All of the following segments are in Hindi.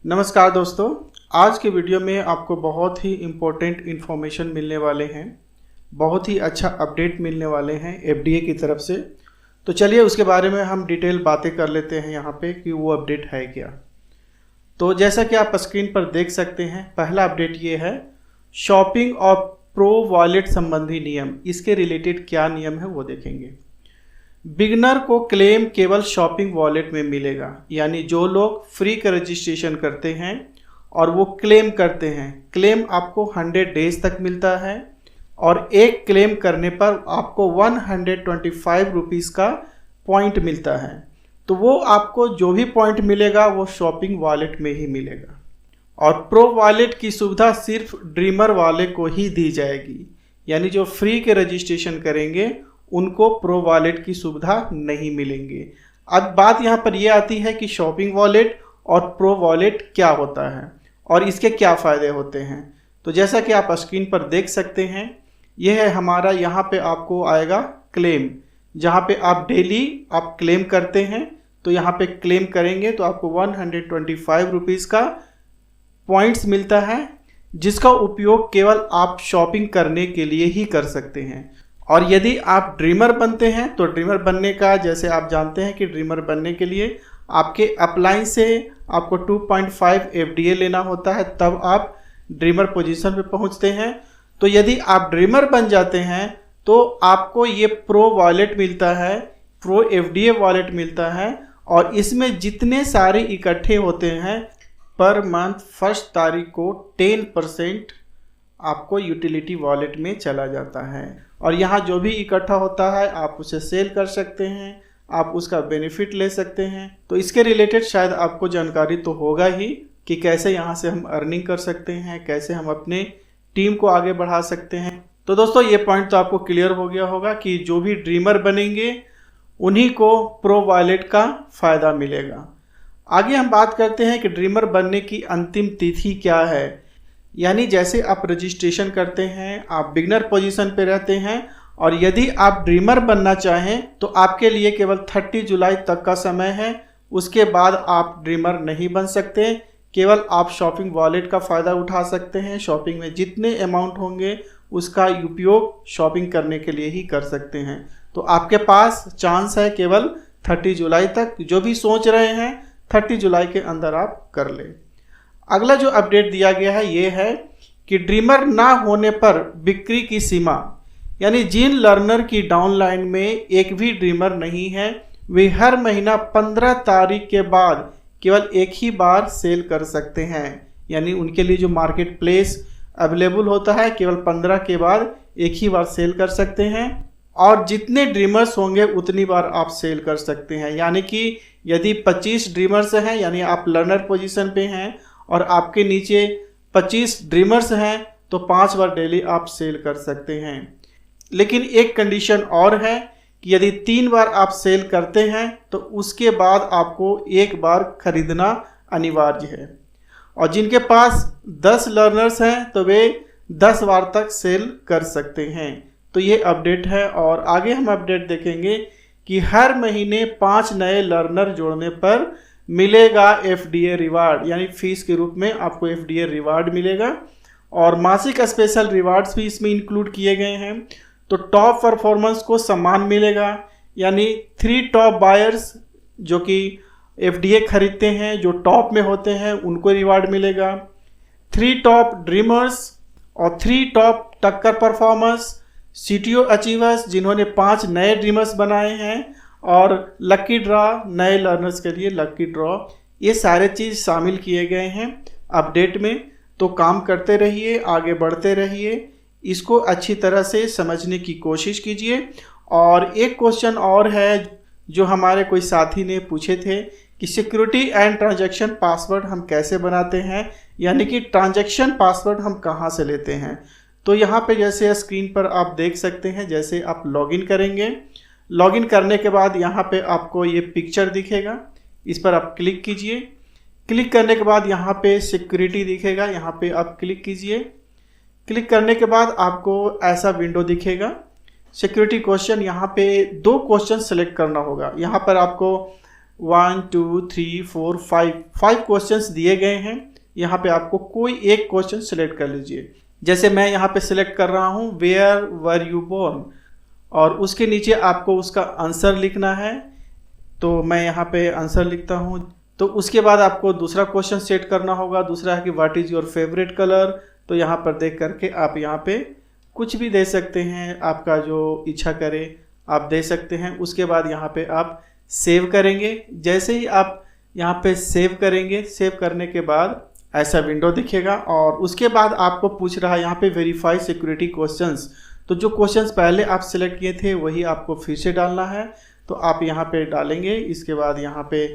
नमस्कार दोस्तों, आज के वीडियो में आपको बहुत ही इम्पोर्टेंट इन्फॉर्मेशन मिलने वाले हैं। बहुत ही अच्छा अपडेट मिलने वाले हैं एफडीए की तरफ से। तो चलिए उसके बारे में हम डिटेल बातें कर लेते हैं यहाँ पे कि वो अपडेट है क्या। तो जैसा कि आप स्क्रीन पर देख सकते हैं, पहला अपडेट ये है शॉपिंग और प्रो वॉलेट संबंधी नियम। इसके रिलेटेड क्या नियम है वो देखेंगे। बिगनर को क्लेम केवल शॉपिंग वॉलेट में मिलेगा, यानी जो लोग फ्री का रजिस्ट्रेशन करते हैं और वो क्लेम करते हैं, क्लेम आपको 100 डेज तक मिलता है और एक क्लेम करने पर आपको 125 रुपीज़ का पॉइंट मिलता है। तो वो आपको जो भी पॉइंट मिलेगा वो शॉपिंग वॉलेट में ही मिलेगा। और प्रो वॉलेट की सुविधा सिर्फ ड्रीमर वाले को ही दी जाएगी, यानी जो फ्री के रजिस्ट्रेशन करेंगे उनको प्रो वॉलेट की सुविधा नहीं मिलेंगे। अब बात यहाँ पर यह आती है कि शॉपिंग वॉलेट और प्रो वॉलेट क्या होता है और इसके क्या फ़ायदे होते हैं। तो जैसा कि आप स्क्रीन पर देख सकते हैं, यह है हमारा, यहाँ पे आपको आएगा क्लेम, जहाँ पे आप डेली आप क्लेम करते हैं। तो यहाँ पे क्लेम करेंगे तो आपको 125 रुपीज़ का पॉइंट्स मिलता है, जिसका उपयोग केवल आप शॉपिंग करने के लिए ही कर सकते हैं। और यदि आप ड्रीमर बनते हैं तो ड्रीमर बनने का, जैसे आप जानते हैं कि ड्रीमर बनने के लिए आपके अपलाइन से आपको 2.5 एफडीए लेना होता है, तब आप ड्रीमर पोजीशन पे पहुंचते हैं। तो यदि आप ड्रीमर बन जाते हैं तो आपको ये प्रो वॉलेट मिलता है, प्रो एफडीए वॉलेट मिलता है और इसमें जितने सारे इकट्ठे होते हैं पर मंथ फर्स्ट तारीख को 10% आपको यूटिलिटी वॉलेट में चला जाता है। और यहाँ जो भी इकट्ठा होता है आप उसे सेल कर सकते हैं, आप उसका बेनिफिट ले सकते हैं। तो इसके रिलेटेड शायद आपको जानकारी तो होगा ही कि कैसे यहाँ से हम अर्निंग कर सकते हैं, कैसे हम अपने टीम को आगे बढ़ा सकते हैं। तो दोस्तों ये पॉइंट तो आपको क्लियर हो गया होगा कि जो भी ड्रीमर बनेंगे उन्हीं को प्रो वॉलेट का फ़ायदा मिलेगा। आगे हम बात करते हैं कि ड्रीमर बनने की अंतिम तिथि क्या है। यानी जैसे आप रजिस्ट्रेशन करते हैं, आप बिगनर पोजीशन पे रहते हैं और यदि आप ड्रीमर बनना चाहें तो आपके लिए केवल 30 जुलाई तक का समय है। उसके बाद आप ड्रीमर नहीं बन सकते, केवल आप शॉपिंग वॉलेट का फ़ायदा उठा सकते हैं। शॉपिंग में जितने अमाउंट होंगे उसका उपयोग शॉपिंग करने के लिए ही कर सकते हैं। तो आपके पास चांस है केवल 30 जुलाई तक। जो भी सोच रहे हैं 30 जुलाई के अंदर आप कर लें। अगला जो अपडेट दिया गया है ये है कि ड्रीमर ना होने पर बिक्री की सीमा, यानी जिन लर्नर की डाउनलाइन में एक भी ड्रीमर नहीं है वे हर महीना 15 तारीख के बाद केवल एक ही बार सेल कर सकते हैं। यानी उनके लिए जो मार्केट प्लेस अवेलेबल होता है केवल 15 के बाद एक ही बार सेल कर सकते हैं और जितने ड्रीमर्स होंगे उतनी बार आप सेल कर सकते हैं। यानी कि यदि 25 ड्रीमर्स हैं, यानी आप लर्नर पोजीशन पे हैं और आपके नीचे 25 ड्रीमर्स हैं तो 5 बार डेली आप सेल कर सकते हैं। लेकिन एक कंडीशन और है कि यदि 3 बार आप सेल करते हैं तो उसके बाद आपको एक बार खरीदना अनिवार्य है। और जिनके पास 10 लर्नर्स हैं तो वे 10 बार तक सेल कर सकते हैं। तो ये अपडेट है। और आगे हम अपडेट देखेंगे कि हर महीने 5 नए लर्नर जोड़ने पर मिलेगा एफडीए रिवार्ड, यानी फीस के रूप में आपको एफडीए रिवार्ड मिलेगा। और मासिक स्पेशल रिवार्ड्स भी इसमें इंक्लूड किए गए हैं। तो टॉप परफॉर्मेंस को सम्मान मिलेगा, यानी 3 टॉप बायर्स जो कि एफडीए खरीदते हैं, जो टॉप में होते हैं उनको रिवार्ड मिलेगा। 3 टॉप ड्रीमर्स और 3 टॉप टक्कर परफॉर्मर्स, सीटीओ अचीवर्स जिन्होंने 5 नए ड्रीमर्स बनाए हैं और लकी ड्रॉ, नए लर्नर्स के लिए लकी ड्रॉ, ये सारे चीज़ शामिल किए गए हैं अपडेट में। तो काम करते रहिए, आगे बढ़ते रहिए, इसको अच्छी तरह से समझने की कोशिश कीजिए। और एक क्वेश्चन और है जो हमारे कोई साथी ने पूछे थे कि सिक्योरिटी एंड ट्रांजैक्शन पासवर्ड हम कैसे बनाते हैं, यानी कि ट्रांजैक्शन पासवर्ड हम कहाँ से लेते हैं। तो यहाँ पे जैसे स्क्रीन पर आप देख सकते हैं, जैसे आप लॉगिन करेंगे, लॉगिन करने के बाद यहाँ पे आपको ये पिक्चर दिखेगा, इस पर आप क्लिक कीजिए। क्लिक करने के बाद यहाँ पे सिक्योरिटी दिखेगा, यहाँ पे आप क्लिक कीजिए। क्लिक करने के बाद आपको ऐसा विंडो दिखेगा। सिक्योरिटी क्वेश्चन, यहाँ पे 2 क्वेश्चन सेलेक्ट करना होगा। यहाँ पर आपको 1 2 3 4 5 क्वेश्चंस दिए गए हैं। यहाँ पे आपको कोई एक क्वेश्चन सिलेक्ट कर लीजिए। जैसे मैं यहाँ पे सिलेक्ट कर रहा हूँ वेयर वर यू बोर्न, और उसके नीचे आपको उसका आंसर लिखना है। तो मैं यहाँ पे आंसर लिखता हूँ। तो उसके बाद आपको दूसरा क्वेश्चन सेट करना होगा। दूसरा है कि what is your favourite colour. तो यहाँ पर देख करके आप यहाँ पे कुछ भी दे सकते हैं, आपका जो इच्छा करे आप दे सकते हैं। उसके बाद यहाँ पे आप सेव करेंगे। जैसे ही आप यहाँ पे सेव करेंगे, सेव करने के बाद ऐसा विंडो दिखेगा, और उसके बाद आपको पूछ रहा है यहाँ पे वेरीफाई सिक्योरिटी क्वेश्चंस। तो जो क्वेश्चंस पहले आप सिलेक्ट किए थे वही आपको फिर से डालना है। तो आप यहाँ पे डालेंगे। इसके बाद यहाँ पे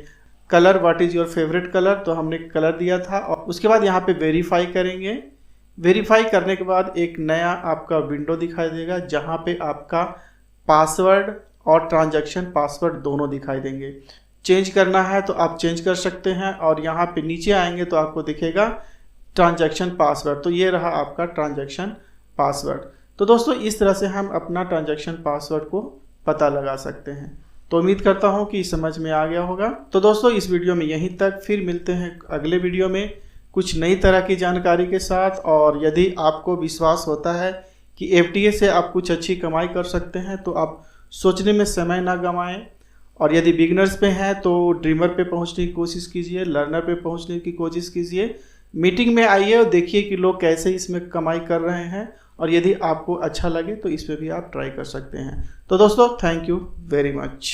colour, what is your favourite colour, तो हमने कलर दिया था। और उसके बाद यहाँ पे वेरीफाई करेंगे। वेरीफाई करने के बाद एक नया आपका विंडो दिखाई देगा जहाँ पे आपका पासवर्ड और ट्रांजैक्शन पासवर्ड दोनों दिखाई देंगे। चेंज करना है तो आप चेंज कर सकते हैं, और यहाँ पे नीचे आएंगे तो आपको दिखेगा ट्रांजैक्शन पासवर्ड। तो ये रहा आपका ट्रांजैक्शन पासवर्ड। तो दोस्तों इस तरह से हम अपना ट्रांजैक्शन पासवर्ड को पता लगा सकते हैं। तो उम्मीद करता हूँ कि समझ में आ गया होगा। तो दोस्तों इस वीडियो में यहीं तक, फिर मिलते हैं अगले वीडियो में कुछ नई तरह की जानकारी के साथ। और यदि आपको विश्वास होता है कि एफडीए से आप कुछ अच्छी कमाई कर सकते हैं तो आप सोचने में समय ना गंवाएं। और यदि बिगनर्स पे हैं तो ड्रीमर पे पहुंचने की कोशिश कीजिए, लर्नर पे पहुंचने की कोशिश कीजिए। मीटिंग में आइए और देखिए कि लोग कैसे इसमें कमाई कर रहे हैं, और यदि आपको अच्छा लगे तो इस पे भी आप ट्राई कर सकते हैं। तो दोस्तों थैंक यू वेरी मच।